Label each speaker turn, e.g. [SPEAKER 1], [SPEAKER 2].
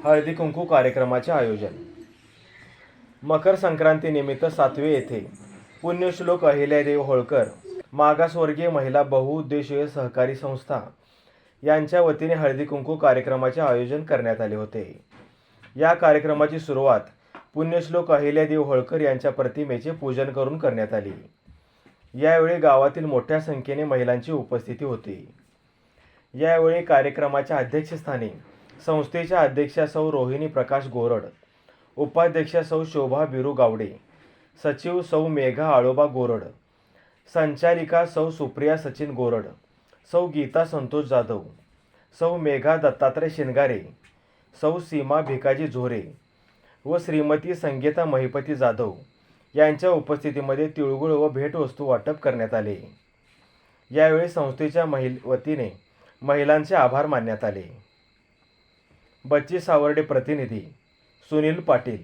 [SPEAKER 1] हळदी कुंकू कार्यक्रमाचे आयोजन. मकर संक्रांतीनिमित्त सातवे येथे पुण्यश्लोक अहिल्यादेवी होळकर मागासवर्गीय महिला बहुउद्देशीय सहकारी संस्था यांच्या वतीने हळदी कुंकू कार्यक्रमाचे आयोजन करण्यात आले होते. या कार्यक्रमाची सुरुवात पुण्यश्लोक अहिल्यादेवी होळकर यांच्या प्रतिमेचे पूजन करून करण्यात आली. यावेळी गावातील मोठ्या संख्येने महिलांची उपस्थिती होती. यावेळी कार्यक्रमाच्या अध्यक्षस्थानी संस्थेच्या अध्यक्षा सौ रोहिणी प्रकाश गोरड, उपाध्यक्षा सौ शोभा बिरू गावडे, सचिव सौ मेघा आळोबा गोरड, संचालिका सौ सुप्रिया सचिन गोरड, सौ गीता संतोष जाधव, सौ मेघा दत्तात्रय शिनगारे, सौ सीमा भिकाजी झोरे व श्रीमती संगीता महिपती जाधव यांच्या उपस्थितीमध्ये तिळगुळ व भेटवस्तू वाटप करण्यात आले. यावेळी संस्थेच्या वतीने महिलांचे आभार मानण्यात आले. बच्ची सावर्डे प्रतिनिधी सुनील पाटील.